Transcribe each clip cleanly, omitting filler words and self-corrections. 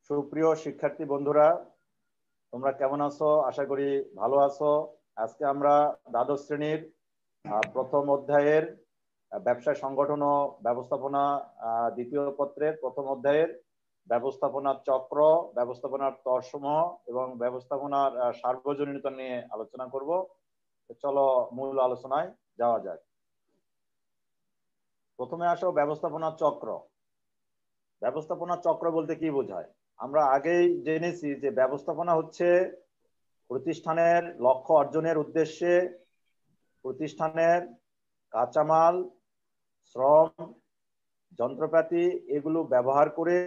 সুপ্রিয় শিক্ষার্থী বন্ধুরা, তোমরা কেমন আছো? আশা করি ভালো আছো। আজকে আমরা দ্বাদশ শ্রেণীর প্রথম অধ্যায়ের ব্যবসায় সংগঠন ও ব্যবস্থাপনা দ্বিতীয় পত্রের প্রথম অধ্যায়ের ব্যবস্থাপনার চক্র, ব্যবস্থাপনার তরসম এবং ব্যবস্থাপনার সার্বজনীনতা নিয়ে আলোচনা করব। চলো মূল আলোচনায় যাওয়া যাক। প্রথমে আসো ব্যবস্থাপনার চক্র। ব্যবস্থাপনার চক্র বলতে কি বোঝায়? আমরা আগেই জেনেছি যে ব্যবস্থাপনা হচ্ছে প্রতিষ্ঠানের লক্ষ্য অর্জনের উদ্দেশ্যে প্রতিষ্ঠানের কাঁচামাল, শ্রম, যন্ত্রপাতি এগুলো ব্যবহার করে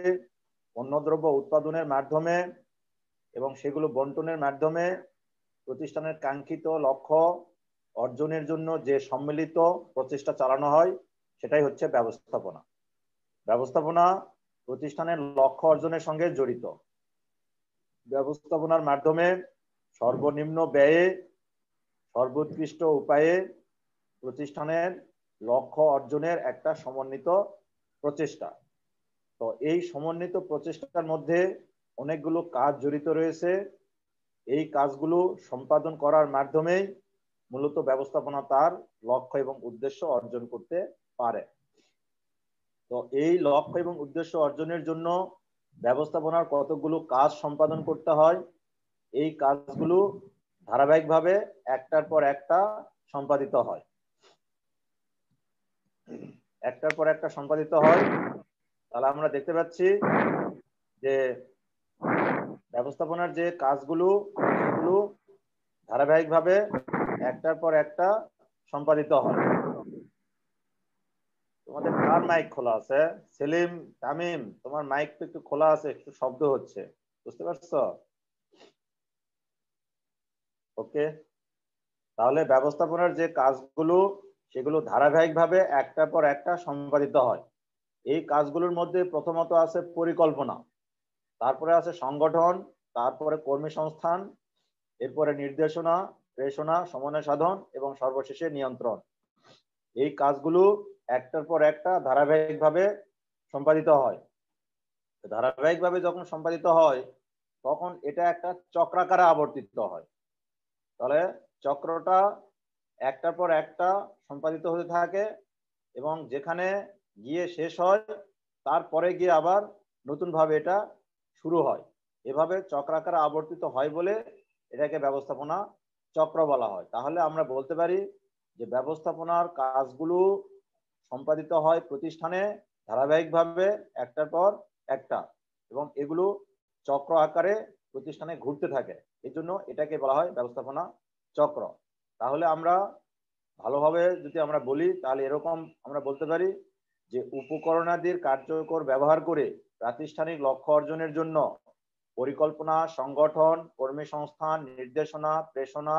পণ্যদ্রব্য উৎপাদনের মাধ্যমে এবং সেগুলো বন্টনের মাধ্যমে প্রতিষ্ঠানের কাঙ্ক্ষিত লক্ষ্য অর্জনের জন্য যে সম্মিলিত প্রচেষ্টা চালানো হয় সেটাই হচ্ছে ব্যবস্থাপনা। ব্যবস্থাপনা প্রতিষ্ঠানের লক্ষ্য অর্জনের সঙ্গে জড়িত। ব্যবস্থাপনার মাধ্যমে সর্বনিম্ন ব্যয়ে সর্বোৎকৃষ্ট উপায়ে প্রতিষ্ঠানের লক্ষ্য অর্জনের একটা সমন্বিত প্রচেষ্টা। তো এই সমন্বিত প্রচেষ্টার মধ্যে অনেকগুলো কাজ জড়িত রয়েছে। এই কাজগুলো সম্পাদন করার মাধ্যমেই মূলত ব্যবস্থাপনা তার লক্ষ্য এবং উদ্দেশ্য অর্জন করতে পারে। তো এই লক্ষ্য এবং উদ্দেশ্য অর্জনের জন্য ব্যবস্থাপনার কতগুলো কাজ সম্পাদন করতে হয়। এই কাজগুলো ধারাবাহিকভাবে একটার পর একটা সম্পাদিত হয়। তাহলে আমরা দেখতে পাচ্ছি যে ব্যবস্থাপনার যে কাজগুলো সেগুলো ধারাবাহিকভাবে একটার পর একটা সম্পাদিত হয়। তোমাদের কার মাইক খোলা আছে? সেলিম, তামিম, তোমার মাইক তো একটু খোলা আছে, একটু শব্দ হচ্ছে, বুঝতে পারছো? ওকে, তাহলে ব্যবস্থাপনার যে কাজগুলো সেগুলো ধারাবাহিকভাবে একটার পর একটা সম্পাদিত হয়। এই কাজগুলোর মধ্যে প্রথমত আছে পরিকল্পনা, তারপরে আছে সংগঠন, তারপরে কর্মী সংস্থান, এরপরে নির্দেশনা, প্রেষণা, সমন্বয় সাধন এবং সর্বশেষে নিয়ন্ত্রণ। এই কাজগুলো একটার পর একটা ধারাবাহিকভাবে সম্পাদিত হয়। ধারাবাহিকভাবে যখন সম্পাদিত হয় তখন এটা একটা চক্রাকারে আবর্তিত হয়। তাহলে চক্রটা একটার পর একটা সম্পাদিত হতে থাকে এবং যেখানে গিয়ে শেষ হয় তারপরে গিয়ে আবার নতুন ভাবে এটা শুরু হয়। এভাবে চক্রাকারে আবর্তিত হয় বলে এটাকে ব্যবস্থাপনা চক্র বলা হয়। তাহলে আমরা বলতে পারি যে ব্যবস্থাপনার কাজগুলো সম্পাদিত হয় প্রতিষ্ঠানে ধারাবাহিকভাবে একটার পর একটা এবং এগুলো চক্র আকারে প্রতিষ্ঠানে ঘুরতে থাকে। এই জন্য এটাকে বলা হয় ব্যবস্থাপনা চক্র। তাহলে আমরা ভালোভাবে যদি আমরা বলি তাহলে এরকম আমরা বলতে পারি যে উপকরণাদির কার্যকর ব্যবহার করে প্রাতিষ্ঠানিক লক্ষ্য অর্জনের জন্য পরিকল্পনা, সংগঠন, কর্মী সংস্থান, নির্দেশনা, প্রেষণা,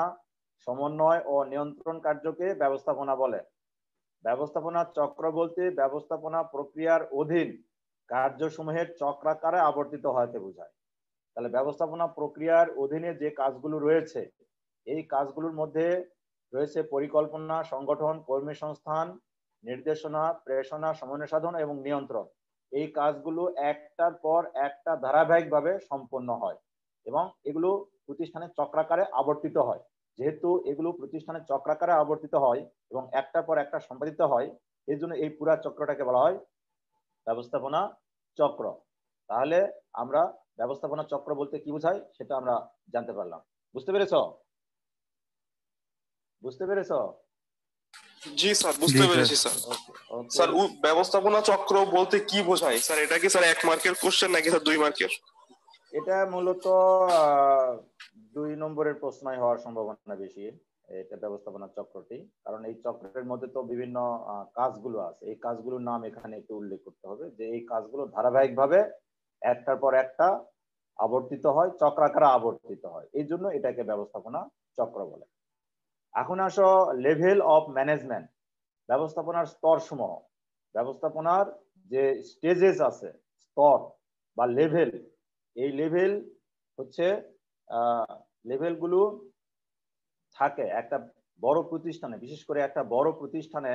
সমন্বয় ও নিয়ন্ত্রণ কার্যকে ব্যবস্থাপনা বলে। ব্যবস্থাপনা চক্র বলতে ব্যবস্থাপনা প্রক্রিয়ার অধীন কার্যসমূহের চক্রাকারে আবর্তিত হতে বোঝায়। তাহলে ব্যবস্থাপনা প্রক্রিয়ার অধীনে যে কাজগুলো রয়েছে এই কাজগুলোর মধ্যে রয়েছে পরিকল্পনা, সংগঠন, কর্মী সংস্থান, নির্দেশনা, প্রেষণা, সমন্বয় সাধন এবং নিয়ন্ত্রণ। এই কাজগুলো একটার পর একটা ধারাবাহিকভাবে সম্পন্ন হয় এবং এগুলো প্রতিষ্ঠানের চক্রাকারে আবর্তিত হয়। যেহেতু এগুলো প্রতিষ্ঠানের চক্রাকারে আবর্তিত হয় এবং একটার পর একটা সম্পাদিত হয় এই জন্য এই পুরা চক্রটাকে বলা হয় ব্যবস্থাপনা চক্র। তাহলে আমরা ব্যবস্থাপনা চক্র বলতে কি বোঝায় সেটা আমরা জানতে পারলাম। বুঝতে পেরেছো? বুঝতে পেরেছো? জি স্যার, বুঝতে পেরেছি স্যার। স্যার ব্যবস্থাপনা চক্র বলতে কি বোঝায় স্যার? এটা কি স্যার 1 মার্কের কোশ্চেন নাকি স্যার 2 মার্কের? এটা মূলত 2 নম্বরের প্রশ্নই হওয়ার সম্ভাবনা বেশি। এটা ব্যবস্থাপনা চক্রটি, কারণ এই চক্রের মধ্যে তো বিভিন্ন কাজগুলো আছে। এই কাজগুলোর নাম এখানে একটু উল্লেখ করতে হবে যে এই কাজগুলো ধারাবাহিকভাবে একটার পর একটা আবর্তিত হয়, চক্রাকারে আবর্তিত হয়, এই জন্য এটাকে ব্যবস্থাপনা চক্র বলে। এখন আসো লেভেল অফ ম্যানেজমেন্ট, ব্যবস্থাপনার স্তর সমূহ। ব্যবস্থাপনার যে স্টেজেস আছে, স্তর বা লেভেল, এই লেভেল হচ্ছে লেভেলগুলো থাকে একটা বড় প্রতিষ্ঠানে, বিশেষ করে একটা বড় প্রতিষ্ঠানে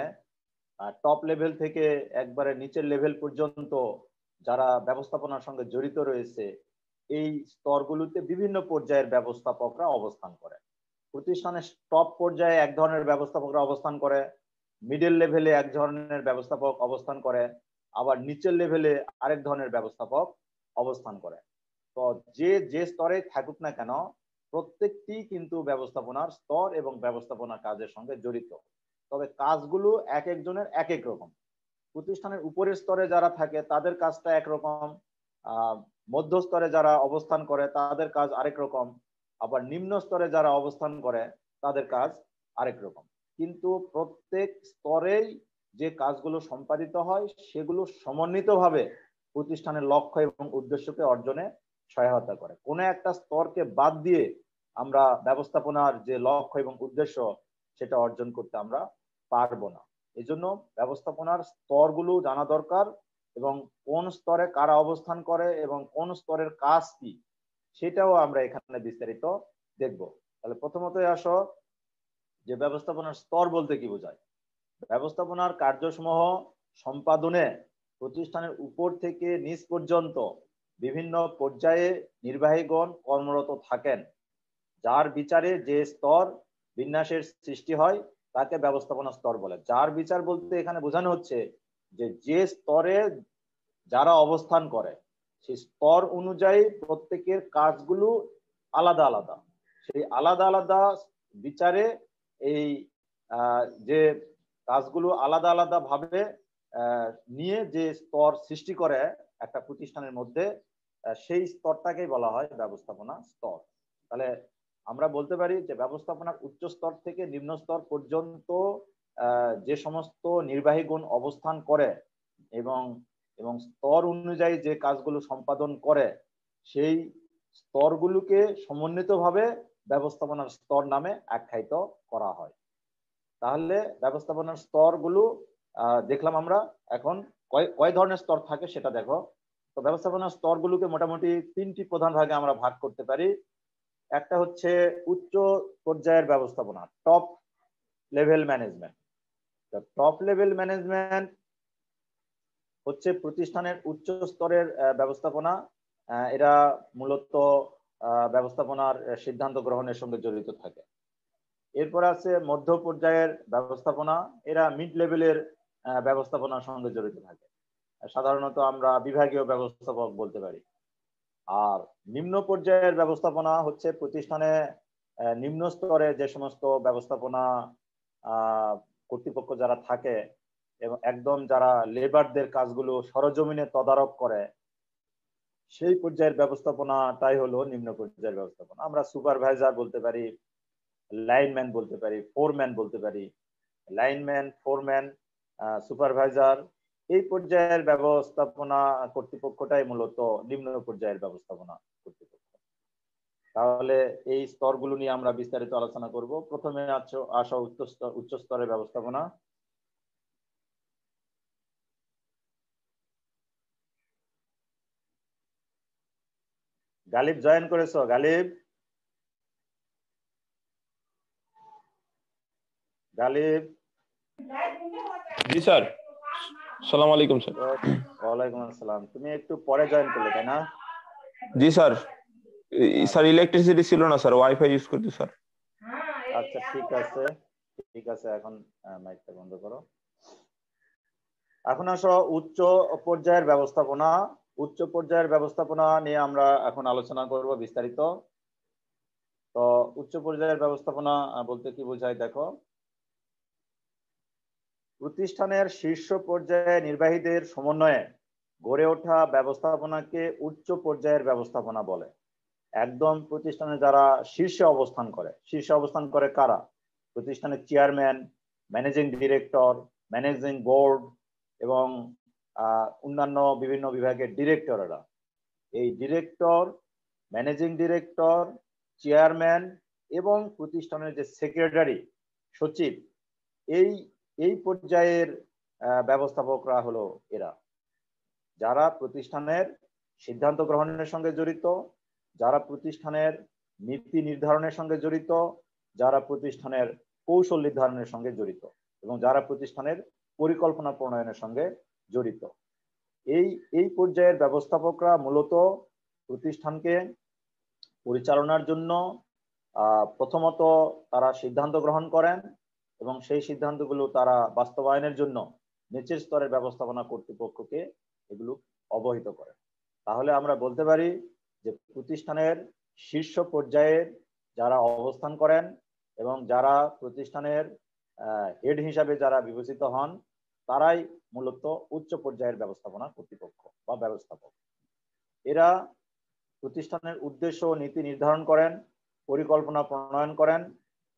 টপ লেভেল থেকে একবারে নিচের লেভেল পর্যন্ত যারা ব্যবস্থাপনার সঙ্গে জড়িত রয়েছে এই স্তরগুলোতে বিভিন্ন পর্যায়ের ব্যবস্থাপকরা অবস্থান করে। প্রতিষ্ঠানের টপ পর্যায়ে এক ধরনের ব্যবস্থাপকরা অবস্থান করে, মিডল লেভেলে এক ধরনের ব্যবস্থাপক অবস্থান করে, আবার নিচের লেভেলে আরেক ধরনের ব্যবস্থাপক অবস্থান করে। তো যে স্তরে থাকুক না কেন, প্রত্যেকটি কিন্তু ব্যবস্থাপনার স্তর এবং ব্যবস্থাপনা কাজের সঙ্গে জড়িত। তবে কাজগুলো এক একজনের এক এক রকম। প্রতিষ্ঠানের উপরের স্তরে যারা থাকে তাদের কাজটা একরকম, মধ্য স্তরে যারা অবস্থান করে তাদের কাজ আরেক রকম, আবার নিম্ন স্তরে যারা অবস্থান করে তাদের কাজ আরেক রকম। কিন্তু প্রত্যেক স্তরেই যে কাজগুলো সম্পাদিত হয় সেগুলো সমন্বিতভাবে প্রতিষ্ঠানের লক্ষ্য এবং উদ্দেশ্যকে অর্জনে সহায়তা করে। কোনো একটা স্তরকে বাদ দিয়ে আমরা ব্যবস্থাপনার যে লক্ষ্য এবং উদ্দেশ্য সেটা অর্জন করতে আমরা পারবো না। এই জন্য ব্যবস্থাপনার স্তরগুলো জানা দরকার এবং কোন স্তরে কারা অবস্থান করে এবং কোন স্তরের কাজ কি সেটাও আমরা এখানে বিস্তারিত দেখব। তাহলে প্রথমতই আসো যে ব্যবস্থাপনার স্তর বলতে কি বোঝায়। ব্যবস্থাপনার কার্যসমূহ সম্পাদনে প্রতিষ্ঠানের উপর থেকে নিচ পর্যন্ত বিভিন্ন পর্যায়ে নির্বাহীগণ কর্মরত থাকেন। যার বিচারে যে স্তর বিন্যাসের সৃষ্টি হয় তাকে ব্যবস্থাপনা স্তর বলে। যার বিচার বলতে এখানে বোঝানো হচ্ছে যে স্তরে যারা অবস্থান করে সেই স্তর অনুযায়ী প্রত্যেকের কাজগুলো আলাদা আলাদা। সেই আলাদা আলাদা বিচারে এই যে কাজগুলো আলাদা আলাদা ভাবে নিয়ে যে স্তর সৃষ্টি করে একটা প্রতিষ্ঠানের মধ্যে, সেই স্তরটাকেই বলা হয় ব্যবস্থাপনা স্তর। তাহলে আমরা বলতে পারি যে ব্যবস্থাপনার উচ্চ স্তর থেকে নিম্ন স্তর পর্যন্ত যে সমস্ত নির্বাহী গুণ অবস্থান করে এবং এবং স্তর অনুযায়ী যে কাজগুলো সম্পাদন করে সেই স্তরগুলোকে সমন্বিতভাবে ব্যবস্থাপনার স্তর নামে আখ্যায়িত করা হয়। তাহলে ব্যবস্থাপনার স্তরগুলো দেখলাম আমরা। এখন কয় ধরনের স্তর থাকে সেটা দেখো। তো ব্যবস্থাপনার স্তরগুলোকে মোটামুটি তিনটি প্রধান ভাগে আমরা ভাগ করতে পারি। একটা হচ্ছে উচ্চ পর্যায়ের ব্যবস্থাপনা, top level management. Top level management হচ্ছে প্রতিষ্ঠানের উচ্চ স্তরের ব্যবস্থাপনা। এরা মূলত ব্যবস্থাপনার সিদ্ধান্ত গ্রহণের সঙ্গে জড়িত থাকে। এরপর আছে মধ্য পর্যায়ের ব্যবস্থাপনা, এরা মিড লেভেলের ব্যবস্থাপনার সঙ্গে জড়িত থাকে। সাধারণত আমরা বিভাগীয় ব্যবস্থাপক বলতে পারি। আর নিম্ন পর্যায়ের ব্যবস্থাপনা হচ্ছে প্রতিষ্ঠানে নিম্ন স্তরে যে সমস্ত ব্যবস্থাপনা কর্তৃপক্ষ যারা থাকে এবং একদম যারা লেবারদের কাজগুলো সরজমিনে তদারক করে, সেই পর্যায়ের ব্যবস্থাপনাটাই হলো নিম্ন পর্যায়ের ব্যবস্থাপনা। আমরা সুপারভাইজার বলতে পারি, লাইনম্যান বলতে পারি, ফোরম্যান বলতে পারি। লাইনম্যান, ফোরম্যান, সুপারভাইজার, এই পর্যায়ের ব্যবস্থাপনা কর্তৃপক্ষটাই মূলত নিম্ন পর্যায়ের ব্যবস্থাপনা কর্তৃপক্ষ। তাহলে এই স্তরগুলো নিয়ে আমরা বিস্তারিত আলোচনা করব। প্রথমে আসা উচ্চ স্তরের ব্যবস্থাপনা। গালিব জয়েন করেছো? গালিব, গালিব। জি স্যার, আসসালামু আলাইকুম স্যার। ওয়ালাইকুম আসসালাম। তুমি একটু পরে জয়েন করলে তাই না? জি স্যার, স্যার ইলেকট্রিসিটি ছিল না স্যার, ওয়াইফাই ইউজ করছি স্যার। আচ্ছা ঠিক আছে, ঠিক আছে। এখন মাইকটা বন্ধ করো। এখন আসো উচ্চ পর্যায়ের ব্যবস্থাপনা। উচ্চ পর্যায়ের ব্যবস্থাপনা নিয়ে আমরা এখন আলোচনা করব বিস্তারিত। তো উচ্চ পর্যায়ের ব্যবস্থাপনা বলতে কি বোঝায় দেখো। প্রতিষ্ঠানের শীর্ষ পর্যায়ে নির্বাহীদের সমন্বয়ে গড়ে ওঠা ব্যবস্থাপনাকে উচ্চ পর্যায়ের ব্যবস্থাপনা বলে। একদম প্রতিষ্ঠানে যারা শীর্ষে অবস্থান করে, শীর্ষে অবস্থান করে কারা? প্রতিষ্ঠানের chairman, managing director, managing board এবং অন্যান্য বিভিন্ন বিভাগের ডিরেক্টরেরা। এই ডিরেক্টর, ম্যানেজিং ডিরেক্টর, চেয়ারম্যান এবং প্রতিষ্ঠানের যে সেক্রেটারি, সচিব, এই পর্যায়ের ব্যবস্থাপকরা হলো এরা, যারা প্রতিষ্ঠানের সিদ্ধান্ত গ্রহণের সঙ্গে জড়িত, যারা প্রতিষ্ঠানের নীতি নির্ধারণের সঙ্গে জড়িত, যারা প্রতিষ্ঠানের কৌশল নির্ধারণের সঙ্গে জড়িত এবং যারা প্রতিষ্ঠানের পরিকল্পনা প্রণয়নের সঙ্গে জড়িত। এই পর্যায়ের ব্যবস্থাপকরা মূলত প্রতিষ্ঠানকে পরিচালনার জন্য প্রথমত তারা সিদ্ধান্ত গ্রহণ করেন এবং সেই সিদ্ধান্তগুলো তারা বাস্তবায়নের জন্য নিচের স্তরের ব্যবস্থাপনা কর্তৃপক্ষকে এগুলো অবহিত করেন। তাহলে আমরা বলতে পারি যে প্রতিষ্ঠানের শীর্ষ পর্যায়ে যারা অবস্থান করেন এবং যারা প্রতিষ্ঠানের হেড হিসাবে যারা বিবেচিত হন তারাই মূলত উচ্চ পর্যায়ের ব্যবস্থাপনা কর্তৃপক্ষ বা ব্যবস্থাপক। এরা প্রতিষ্ঠানের উদ্দেশ্য ও নীতি নির্ধারণ করেন, পরিকল্পনা প্রণয়ন করেন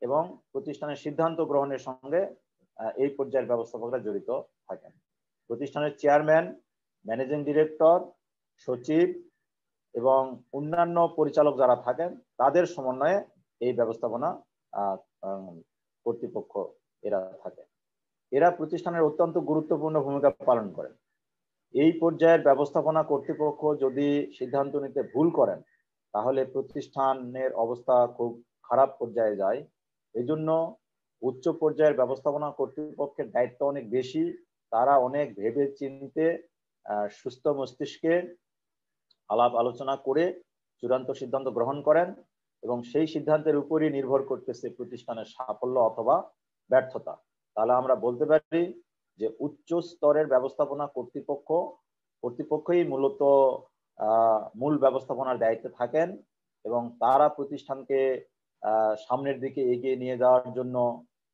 এবং প্রতিষ্ঠানের সিদ্ধান্ত গ্রহণের সঙ্গে এই পর্যায়ের ব্যবস্থাপকরা জড়িত থাকেন। প্রতিষ্ঠানের চেয়ারম্যান, ম্যানেজিং ডিরেক্টর, সচিব এবং অন্যান্য পরিচালক যারা থাকেন তাদের সমন্বয়ে এই ব্যবস্থাপনা কর্তৃপক্ষ এরা থাকে। এরা প্রতিষ্ঠানের অত্যন্ত গুরুত্বপূর্ণ ভূমিকা পালন করেন। এই পর্যায়ের ব্যবস্থাপনা কর্তৃপক্ষ যদি সিদ্ধান্ত নিতে ভুল করেন তাহলে প্রতিষ্ঠানের অবস্থা খুব খারাপ পর্যায়ে যায়। এই জন্য উচ্চ পর্যায়ের ব্যবস্থাপনা কর্তৃপক্ষের দায়িত্ব অনেক বেশি। তারা অনেক ভেবে চিন্তে সুস্থ মস্তিষ্কে আলাপ আলোচনা করে চূড়ান্ত সিদ্ধান্ত গ্রহণ করেন এবং সেই সিদ্ধান্তের উপরই নির্ভর করতেছে প্রতিষ্ঠানের সাফল্য অথবা ব্যর্থতা। তাহলে আমরা বলতে পারি যে উচ্চ স্তরের ব্যবস্থাপনা কর্তৃপক্ষই মূলত মূল ব্যবস্থাপনার দায়িত্বে থাকেন এবং তারা প্রতিষ্ঠানকে সামনের দিকে এগিয়ে নিয়ে যাওয়ার জন্য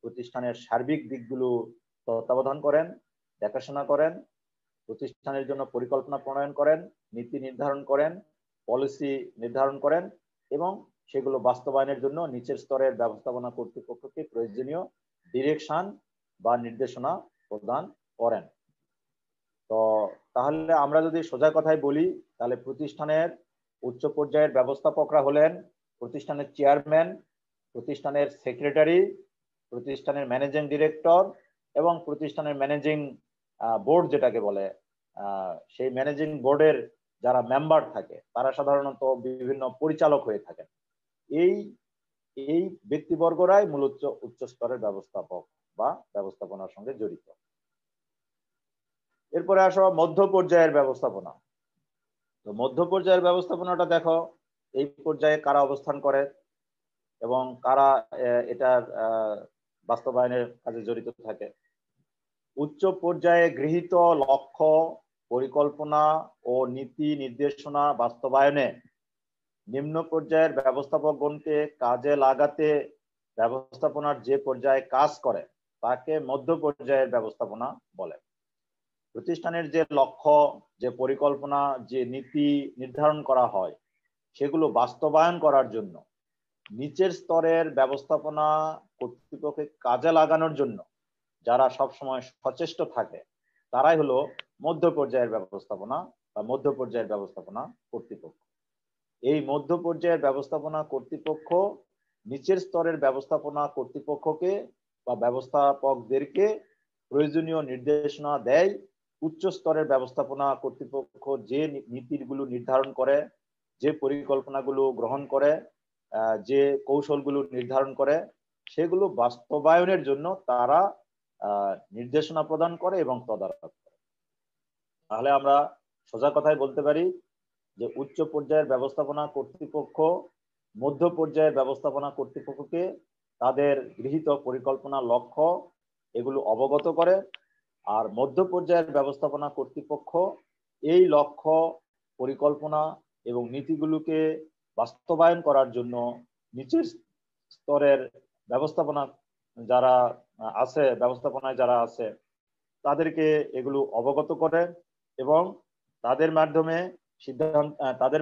প্রতিষ্ঠানের সার্বিক দিকগুলো তত্ত্বাবধান করেন, দেখাশোনা করেন, প্রতিষ্ঠানের জন্য পরিকল্পনা প্রণয়ন করেন, নীতি নির্ধারণ করেন, পলিসি নির্ধারণ করেন এবং সেগুলো বাস্তবায়নের জন্য নিচের স্তরের ব্যবস্থাপনা কর্তৃপক্ষকে প্রয়োজনীয় ডিরেকশন বা নির্দেশনা প্রদান করেন। তো তাহলে আমরা যদি সোজা কথায় বলি তাহলে প্রতিষ্ঠানের উচ্চ পর্যায়ের ব্যবস্থাপকরা হলেন প্রতিষ্ঠানের চেয়ারম্যান, প্রতিষ্ঠানের সেক্রেটারি, প্রতিষ্ঠানের ম্যানেজিং ডিরেক্টর এবং প্রতিষ্ঠানের ম্যানেজিং বোর্ড যেটাকে বলে সেই ম্যানেজিং বোর্ডের যারা মেম্বার থাকে তারা সাধারণত বিভিন্ন পরিচালক হয়ে থাকেন। এই ব্যক্তিবর্গরাই মূলত উচ্চ স্তরের ব্যবস্থাপক বা ব্যবস্থাপনার সঙ্গে জড়িত। এরপরে আসো মধ্য পর্যায়ের ব্যবস্থাপনা। তো মধ্য পর্যায়ের ব্যবস্থাপনাটা দেখো এই পর্যায়ে কারা অবস্থান করে এবং কারা এটার বাস্তবায়নের কাজে জড়িত থাকে। উচ্চ পর্যায়ে গৃহীত লক্ষ্য, পরিকল্পনা ও নীতি নির্দেশনা বাস্তবায়নে নিম্ন পর্যায়ের ব্যবস্থাপকগণকে কাজে লাগাতে ব্যবস্থাপনার যে পর্যায়ে কাজ করে তাকে মধ্য পর্যায়ের ব্যবস্থাপনা বলে। প্রতিষ্ঠানের যে লক্ষ্য, যে পরিকল্পনা, যে নীতি নির্ধারণ করা হয় সেগুলো বাস্তবায়ন করার জন্য নিচের স্তরের ব্যবস্থাপনা কর্তৃপক্ষকে কাজে লাগানোর জন্য যারা সবসময় সচেষ্ট থাকে তারাই হলো মধ্য পর্যায়ের ব্যবস্থাপনা বা মধ্য পর্যায়ের ব্যবস্থাপনা কর্তৃপক্ষ। এই মধ্য পর্যায়ের ব্যবস্থাপনা কর্তৃপক্ষ নিচের স্তরের ব্যবস্থাপনা কর্তৃপক্ষকে বা ব্যবস্থাপকদেরকে প্রয়োজনীয় নির্দেশনা দেয়। উচ্চ স্তরের ব্যবস্থাপনা কর্তৃপক্ষ যে নীতিগুলো নির্ধারণ করে, যে পরিকল্পনাগুলো গ্রহণ করে, যে কৌশলগুলো নির্ধারণ করে সেগুলো বাস্তবায়নের জন্য তারা নির্দেশনা প্রদান করে এবং তদারক করে। তাহলে আমরা সোজা কথায় বলতে পারি যে উচ্চ পর্যায়ের ব্যবস্থাপনা কর্তৃপক্ষ মধ্য পর্যায়ের ব্যবস্থাপনা কর্তৃপক্ষকে তাদের গৃহীত পরিকল্পনা, লক্ষ্য এগুলো অবগত করে, আর মধ্য পর্যায়ের ব্যবস্থাপনা কর্তৃপক্ষ এই লক্ষ্য, পরিকল্পনা এবং নীতিগুলোকে বাস্তবায়ন করার জন্য নিচের স্তরের ব্যবস্থাপনা যারা আছে, ব্যবস্থাপনায় যারা আছে তাদেরকে এগুলো অবগত করে এবং তাদের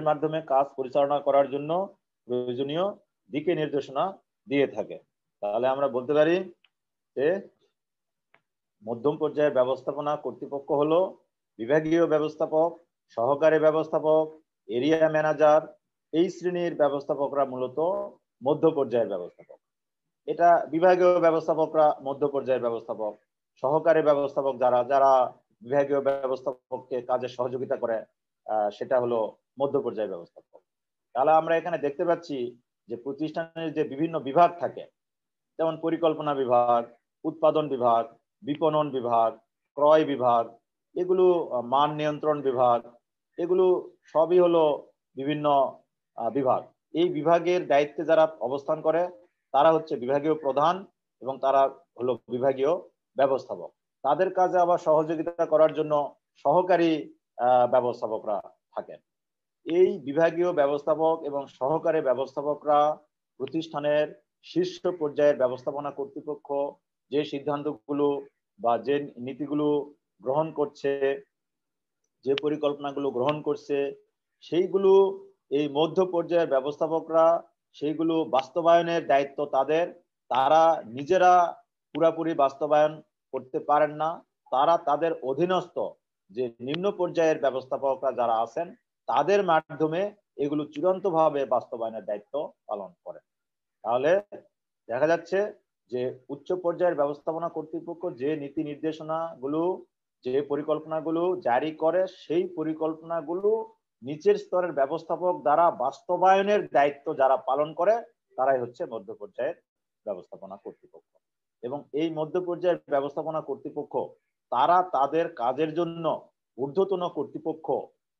মাধ্যমে কাজ পরিচালনা করার জন্য প্রয়োজনীয় দিকে নির্দেশনা দিয়ে থাকে। তাহলে আমরা বলতে পারি যে মধ্যম পর্যায়ের ব্যবস্থাপনা কর্তৃপক্ষ হলো বিভাগীয় ব্যবস্থাপক, সহকারী ব্যবস্থাপক, এরিয়া ম্যানেজার, এই শ্রেণীর ব্যবস্থাপকরা মূলত মধ্য পর্যায়ের ব্যবস্থাপক। এটা বিভাগীয় ব্যবস্থাপকরা মধ্য পর্যায়ের ব্যবস্থাপক, সহকারী ব্যবস্থাপক যারা বিভাগীয় ব্যবস্থাপককে কাজে সহযোগিতা করে সেটা হলো মধ্য পর্যায়ের ব্যবস্থাপক। তাহলে আমরা এখানে দেখতে পাচ্ছি যে প্রতিষ্ঠানের যে বিভিন্ন বিভাগ থাকে, যেমন পরিকল্পনা বিভাগ, উৎপাদন বিভাগ, বিপণন বিভাগ, ক্রয় বিভাগ, এগুলো মান নিয়ন্ত্রণ বিভাগ, এগুলো সবই হলো বিভিন্ন বিভাগ। এই বিভাগের দায়িত্বে যারা অবস্থান করে তারা হচ্ছে বিভাগীয় প্রধান এবং তারা হলো বিভাগীয় ব্যবস্থাপক। তাদের কাজে আবার সহযোগিতা করার জন্য সহকারী ব্যবস্থাপকরা থাকেন। এই বিভাগীয় ব্যবস্থাপক এবং সহকারী ব্যবস্থাপকরা প্রতিষ্ঠানের শীর্ষ পর্যায়ের ব্যবস্থাপনা কর্তৃপক্ষ যে সিদ্ধান্তগুলো বা যে নীতিগুলো গ্রহণ করছে, যে পরিকল্পনাগুলো গ্রহণ করছে, সেইগুলো এই মধ্য পর্যায়ের ব্যবস্থাপকরা সেইগুলো বাস্তবায়নের দায়িত্ব তাদের। তারা নিজেরা পুরাপুরি বাস্তবায়ন করতে পারেন না, তারা তাদের অধীনস্থ যে নিম্ন পর্যায়ের ব্যবস্থাপকরা যারা আছেন তাদের মাধ্যমে এগুলো চূড়ান্তভাবে বাস্তবায়নের দায়িত্ব পালন করেন। তাহলে দেখা যাচ্ছে যে উচ্চ পর্যায়ের ব্যবস্থাপনা কর্তৃপক্ষ যে নীতি নির্দেশনাগুলো, যে পরিকল্পনাগুলো জারি করে, সেই পরিকল্পনাগুলো নিচের স্তরের ব্যবস্থাপক দ্বারা বাস্তবায়নের দায়িত্ব যারা পালন করে তারাই হচ্ছে মধ্য পর্যায়ের ব্যবস্থাপনা কর্তৃপক্ষ। এবং এই মধ্য পর্যায়ের ব্যবস্থাপনা কর্তৃপক্ষ তারা তাদের কাজের জন্য ঊর্ধ্বতন কর্তৃপক্ষ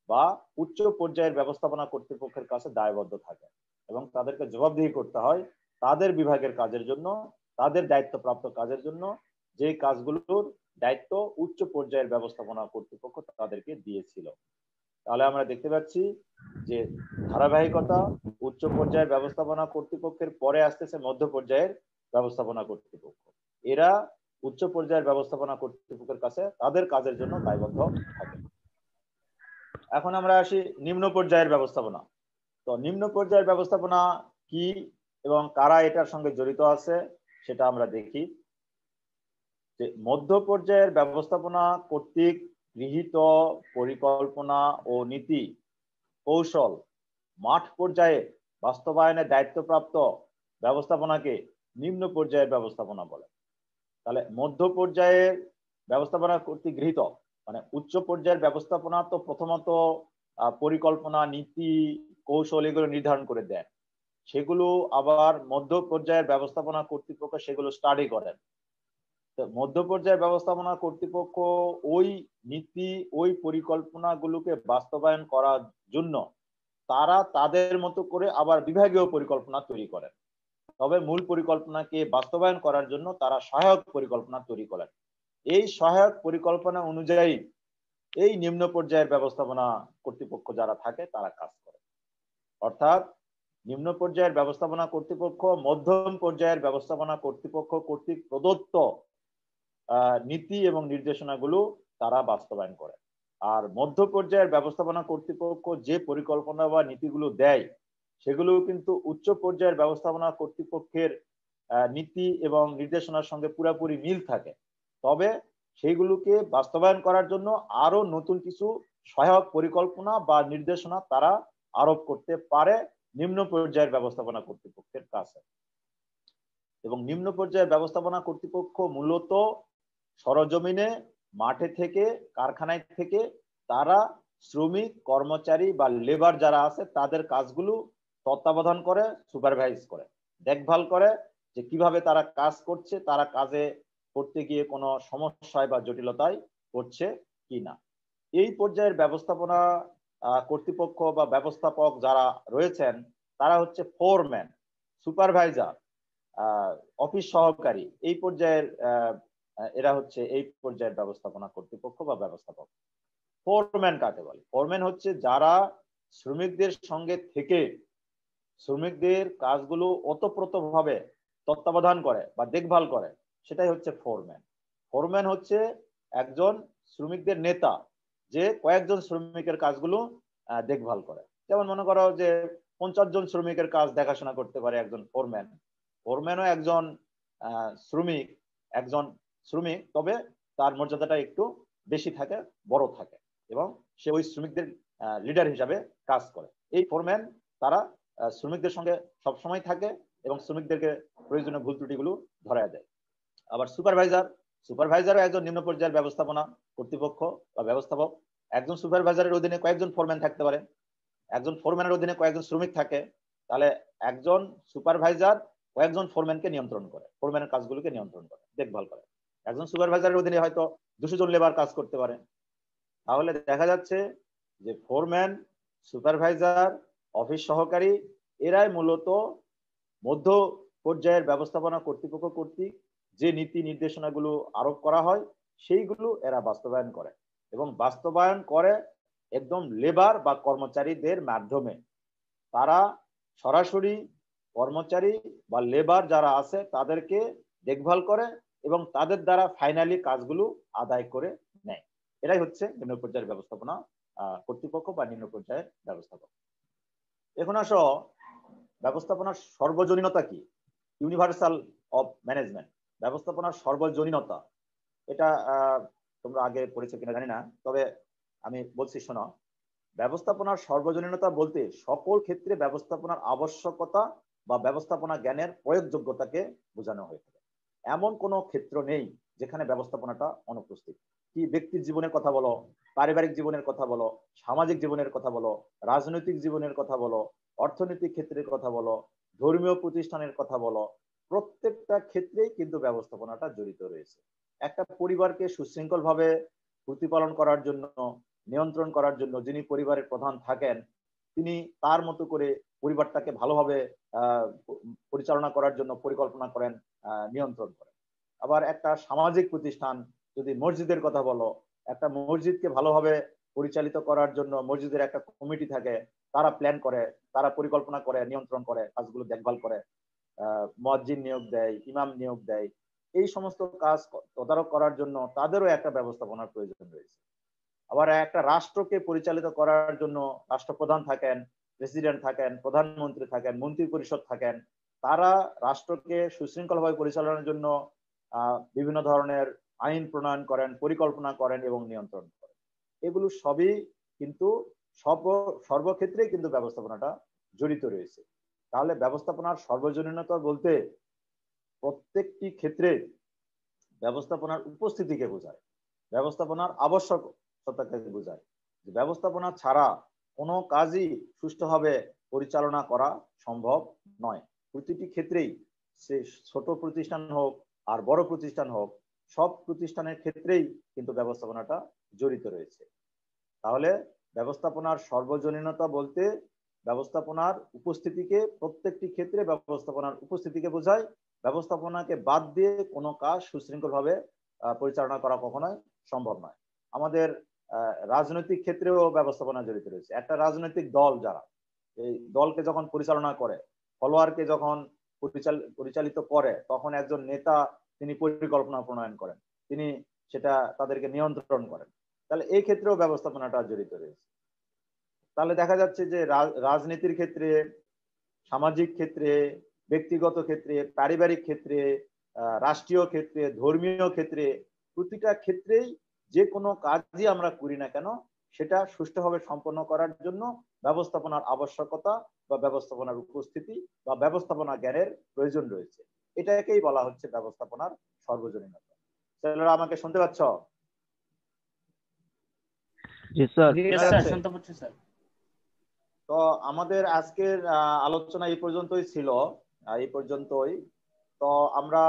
বা উচ্চ পর্যায়ের ব্যবস্থাপনা কর্তৃপক্ষের কাছে দায়বদ্ধ থাকে এবং তাদেরকে জবাবদিহি করতে হয় তাদের বিভাগের কাজের জন্য, তাদের দায়িত্বপ্রাপ্ত কাজের জন্য, যে কাজগুলোর দায়িত্ব উচ্চ পর্যায়ের ব্যবস্থাপনা কর্তৃপক্ষ তাদেরকে দিয়েছিল। তাহলে আমরা দেখতে পাচ্ছি যে ধারাবাহিকতা উচ্চ পর্যায়ের ব্যবস্থাপনা কর্তৃপক্ষের পরে আসতেছে মধ্য পর্যায়ের ব্যবস্থাপনা কর্তৃপক্ষ। এরা উচ্চ পর্যায়ের ব্যবস্থাপনা কর্তৃপক্ষের কাছে তাদের কাজের জন্য দায়বদ্ধ থাকে। এখন আমরা আসি নিম্ন পর্যায়ের ব্যবস্থাপনা। তো নিম্ন পর্যায়ের ব্যবস্থাপনা কি এবং কারা এটার সঙ্গে জড়িত আছে সেটা আমরা দেখি। যে মধ্য পর্যায়ের ব্যবস্থাপনা কর্তৃক গৃহীত পরিকল্পনা ও নীতি কৌশল মাঠ পর্যায়ে বাস্তবায়নের দায়িত্বপ্রাপ্ত ব্যবস্থাপনাকে নিম্ন পর্যায়ের ব্যবস্থাপনা বলে। তাহলে মধ্য পর্যায়ের ব্যবস্থাপনা কর্তৃক গৃহীত মানে উচ্চ পর্যায়ের ব্যবস্থাপনা তো প্রথমত পরিকল্পনা, নীতি, কৌশল এগুলো নির্ধারণ করে দেন, সেগুলো আবার মধ্য পর্যায়ের ব্যবস্থাপনা কর্তৃপক্ষ সেগুলো স্টাডি করেন। মধ্য পর্যায়ের ব্যবস্থাপনা কর্তৃপক্ষ ওই নীতি, ওই পরিকল্পনাগুলোকে বাস্তবায়ন করার জন্য তারা তাদের মতো করে আবার বিভাগীয় পরিকল্পনা তৈরি করেন। তবে মূল পরিকল্পনাকে বাস্তবায়ন করার জন্য তারা সহায়ক পরিকল্পনা তৈরি করেন। এই সহায়ক পরিকল্পনা অনুযায়ী এই নিম্ন পর্যায়ের ব্যবস্থাপনা কর্তৃপক্ষ যারা থাকে তারা কাজ করে। অর্থাৎ নিম্ন পর্যায়ের ব্যবস্থাপনা কর্তৃপক্ষ মধ্যম পর্যায়ের ব্যবস্থাপনা কর্তৃপক্ষ কর্তৃক প্রদত্ত নীতি এবং নির্দেশনাগুলো তারা বাস্তবায়ন করে। আর মধ্য পর্যায়ের ব্যবস্থাপনা কর্তৃপক্ষ যে পরিকল্পনা বা নীতিগুলো দেয় সেগুলো কিন্তু উচ্চ পর্যায়ের ব্যবস্থাপনা কর্তৃপক্ষের নীতি এবং নির্দেশনার সঙ্গে পুরোপুরি মিল থাকে, তবে সেইগুলোকে বাস্তবায়ন করার জন্য আরো নতুন কিছু সহায়ক পরিকল্পনা বা নির্দেশনা তারা আরোপ করতে পারে নিম্ন পর্যায়ের ব্যবস্থাপনা কর্তৃপক্ষের কাছে। এবং নিম্ন পর্যায়ের ব্যবস্থাপনা কর্তৃপক্ষ মূলত সরজমিনে মাঠে থেকে, কারখানায় থেকে তারা শ্রমিক, কর্মচারী বা লেবার যারা আছে তাদের কাজগুলো তত্ত্বাবধান করে, সুপারভাইজ করে, দেখভাল করে যে কিভাবে তারা কাজ করছে, তারা কাজে করতে গিয়ে কোনো সমস্যায় বা জটিলতায় পড়ছে কিনা। এই পর্যায়ের ব্যবস্থাপনা কর্তৃপক্ষ বা ব্যবস্থাপক যারা রয়েছেন তারা হচ্ছে ফোরম্যান, সুপারভাইজার, অফিস সহকারী, এই পর্যায়ের এরা হচ্ছে এই পর্যায়ের ব্যবস্থাপনা কর্তৃপক্ষ বা ব্যবস্থাপক। ফোরম্যান কাকে বলে? ফোরম্যান হচ্ছে যারা শ্রমিকদের সঙ্গে থেকে শ্রমিকদের কাজগুলো ওতপ্রোতভাবে তত্ত্বাবধান করে বা দেখভাল করে, সেটাই হচ্ছে ফোরম্যান। ফোরম্যান হচ্ছে একজন শ্রমিকদের নেতা, যে কয়েকজন শ্রমিকের কাজগুলো দেখভাল করে। যেমন মনে করো যে 50 জন শ্রমিকের কাজ দেখাশোনা করতে পারে একজন ফোরম্যান। ফোরম্যানও একজন শ্রমিক, তবে তার মর্যাদাটা একটু বেশি থাকে, বড় থাকে, এবং সে ওই শ্রমিকদের লিডার হিসাবে কাজ করে। এই ফোরম্যান তারা শ্রমিকদের সঙ্গে সবসময় থাকে এবং শ্রমিকদেরকে প্রয়োজনীয় ভুল ত্রুটিগুলো ধরায় দেয়। আবার সুপারভাইজারও একজন নিম্ন পর্যায়ের ব্যবস্থাপনা কর্তৃপক্ষ বা ব্যবস্থাপক। একজন সুপারভাইজারের অধীনে কয়েকজন ফোরম্যান থাকতে পারে, একজন ফোরম্যানের অধীনে কয়েকজন শ্রমিক থাকে। তাহলে একজন সুপারভাইজার কয়েকজন ফোরম্যানকে নিয়ন্ত্রণ করে, ফোরম্যানের কাজগুলোকে নিয়ন্ত্রণ করে, দেখভাল করে। একজন সুপারভাইজারের অধীনে হয়তো 200 জন লেবার কাজ করতে পারে। তাহলে দেখা যাচ্ছে যে ফোরম্যান, সুপারভাইজার অফিস সহকারী এরাই মূলত মধ্য পর্যায়ের ব্যবস্থাপনা কর্তৃপক্ষ কর্তৃক যে নীতি নির্দেশনাগুলো আরোপ করা হয় সেইগুলো এরা বাস্তবায়ন করে এবং বাস্তবায়ন করে একদম লেবার বা কর্মচারীদের মাধ্যমে। তারা সরাসরি কর্মচারী বা লেবার যারা আছে তাদেরকে দেখভাল করে এবং তাদের দ্বারা ফাইনালি কাজগুলো আদায় করে নেয়। এটাই হচ্ছে নিম্ন পর্যায়ের ব্যবস্থাপনা কর্তৃপক্ষ বা নিম্ন পর্যায়ের ব্যবস্থাপক। এখন আসো ব্যবস্থাপনার সর্বজনীনতা কি, ইউনিভার্সাল অফ ম্যানেজমেন্ট, ব্যবস্থাপনার সর্বজনীনতা। এটা তোমরা আগে পড়েছো কিনা জানি না, তবে আমি বলছি শোনো। ব্যবস্থাপনার সর্বজনীনতা বলতে সকল ক্ষেত্রে ব্যবস্থাপনার আবশ্যকতা বা ব্যবস্থাপনা জ্ঞানের প্রয়োগযোগ্যতাকে বোঝানো হয়ে থাকে। এমন কোনো ক্ষেত্র নেই যেখানে ব্যবস্থাপনাটা অনুপস্থিত। কি ব্যক্তির জীবনের কথা বলো, পারিবারিক জীবনের কথা বলো, সামাজিক জীবনের কথা বলো, রাজনৈতিক জীবনের কথা বলো, অর্থনৈতিক ক্ষেত্রের কথা বলো, ধর্মীয় প্রতিষ্ঠানের কথা বলো, প্রত্যেকটা ক্ষেত্রেই কিন্তু ব্যবস্থাপনাটা জড়িত রয়েছে। একটা পরিবারকে সুশৃঙ্খল ভাবে প্রতিপালন করার জন্য, নিয়ন্ত্রণ করার জন্য যিনি পরিবারের প্রধান থাকেন তিনি তার মতো করে পরিবারটাকে ভালোভাবে পরিচালনা করার জন্য পরিকল্পনা করেন, নিয়ন্ত্রণ করেন। আবার একটা সামাজিক প্রতিষ্ঠান, যদি মসজিদের কথা বলো, একটা মসজিদকে ভালোভাবে পরিচালিত করার জন্য মসজিদের একটা কমিটি থাকে, তারা প্ল্যান করে, তারা পরিকল্পনা করে, নিয়ন্ত্রণ করে, কাজগুলো দেখভাল করে, মুয়াজ্জিন নিয়োগ দেয়, ইমাম নিয়োগ দেয়। এই সমস্ত কাজ তদারক করার জন্য তাদেরও একটা ব্যবস্থাপনার প্রয়োজন রয়েছে। আবার একটা রাষ্ট্রকে পরিচালিত করার জন্য রাষ্ট্রপ্রধান থাকেন, প্রেসিডেন্ট থাকেন, প্রধানমন্ত্রী থাকেন, মন্ত্রী পরিষদ থাকেন। তারা রাষ্ট্রকে সুশৃঙ্খলভাবে পরিচালনার জন্য বিভিন্ন ধরনের আইন প্রণয়ন করেন, পরিকল্পনা করেন এবং নিয়ন্ত্রণ করেন। এগুলো সবই কিন্তু সর্বক্ষেত্রেই কিন্তু ব্যবস্থাপনাটা জড়িত রয়েছে। তাহলে ব্যবস্থাপনার সর্বজনীনতা বলতে প্রত্যেকটি ক্ষেত্রে ব্যবস্থাপনার উপস্থিতিকে বোঝায়, ব্যবস্থাপনার আবশ্যকতাকে বোঝায়। ব্যবস্থাপনা ছাড়া কোনো কাজই সুষ্ঠুভাবে পরিচালনা করা সম্ভব নয়। প্রতিটি ক্ষেত্রেই, সে ছোট প্রতিষ্ঠান হোক আর বড় প্রতিষ্ঠান হোক, সব প্রতিষ্ঠানের ক্ষেত্রেই কিন্তু ব্যবস্থাপনাটা জড়িত রয়েছে। তাহলে ব্যবস্থাপনার সর্বজনীনতা বলতে ব্যবস্থাপনার উপস্থিতিকে, প্রত্যেকটি ক্ষেত্রে ব্যবস্থাপনার উপস্থিতিকে বোঝায়। ব্যবস্থাপনাকে বাদ দিয়ে কোনো কাজ সুশৃঙ্খলভাবে পরিচালনা করা কখনোই সম্ভব নয়। আমাদের রাজনৈতিক ক্ষেত্রেও ব্যবস্থাপনা জড়িত রয়েছে। একটা রাজনৈতিক দল যারা এই দলকে যখন পরিচালনা করে, ফলোয়ারকে যখন পরিচালিত করে, তখন একজন নেতা তিনি পরিকল্পনা প্রণয়ন করেন, তিনি সেটা তাদেরকে নিয়ন্ত্রণ করেন। তাহলে এই ক্ষেত্রেও ব্যবস্থাপনাটা জড়িত রয়েছে। তাহলে দেখা যাচ্ছে যে রাজনীতির ক্ষেত্রে, সামাজিক ক্ষেত্রে, ব্যক্তিগত ক্ষেত্রে, পারিবারিক ক্ষেত্রে, রাষ্ট্রীয় ক্ষেত্রে, ধর্মীয় ক্ষেত্রে, প্রতিটা ক্ষেত্রেই যে কোনো কাজই আমরা করি না কেন সেটা সুষ্ঠুভাবে সম্পন্ন করার জন্য ব্যবস্থাপনার আবশ্যকতা বা ব্যবস্থাপনার উপস্থিতি বা ব্যবস্থাপনা জ্ঞানের প্রয়োজন রয়েছে। এটাকেই বলা হচ্ছে ব্যবস্থাপনার সর্বজনীনতা। ছেলেরা আমাকে শুনতে পাচ্ছ? জি স্যার। শুনতে পাচ্ছি স্যার। তো আমাদের আজকের আলোচনা এই পর্যন্তই ছিল, এই পর্যন্তই। তো আমরা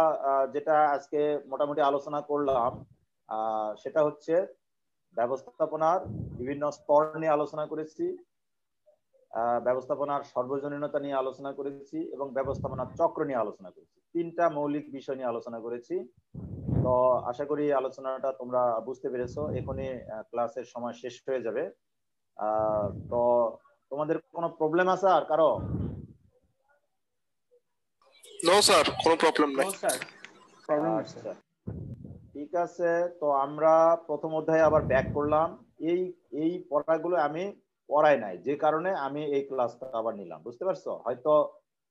যেটা আজকে মোটামুটি আলোচনা করলাম সেটা হচ্ছে ব্যবস্থাপনার বিভিন্ন স্তর নিয়ে আলোচনা করেছি, ব্যবস্থাপনার সর্বজনীনতা নিয়ে আলোচনা করেছি এবং ব্যবস্থাপনার চক্র নিয়ে আলোচনা করেছি। তিনটা মৌলিক বিষয় নিয়ে আলোচনা করেছি। তো আশা করি আলোচনাটা তোমরা বুঝতে পেরেছো। এখনই ক্লাসের সময় শেষ হয়ে যাবে। তো তোমাদের কোনো প্রবলেম আছে আর কারো? নো স্যার, কোনো প্রবলেম নাই। আচ্ছা, ঠিক আছে। তো আমরা প্রথম অধ্যায়ে আবার ব্যাক করলাম। এই পড়াগুলো আমি পড়াই নাই, যে কারণে আমি এই ক্লাসটা আবার নিলাম। বুঝতে পারছো? হয়তো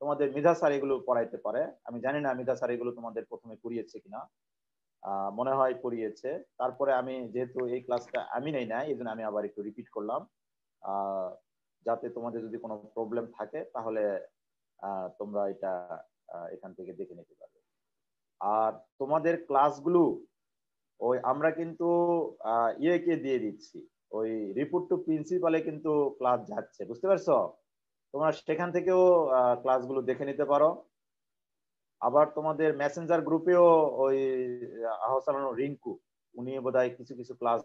তোমাদের মিধা স্যার এগুলো পড়াইতে পারে, আমি জানি না মিধা স্যার এগুলো তোমাদের প্রথমে পড়িয়েছে কিনা, মনে হয় পড়িয়েছে। তারপরে আমি যেহেতু এই ক্লাসটা আমি নেই না, এই জন্য আমি আবার একটু রিপিট করলাম, যাতে তোমাদের যদি কোনো প্রবলেম থাকে তাহলে তোমরা এটা এখান থেকে দেখে নিতে পারবে। আর তোমাদের ক্লাসগুলো ওই আমরা কিন্তু ইয়েকে দিয়ে দিচ্ছি, ওই রিপোর্ট টু প্রিন্সিপালে কিন্তু ক্লাস যাচ্ছে। বুঝতে পারছো? তোমরা সেখান থেকেও ক্লাসগুলো দেখে নিতে পারো। আবার তোমাদের মেসেঞ্জার গ্রুপেও ওই আহসান রিঙ্কু উনি বোধহয় কিছু কিছু ক্লাস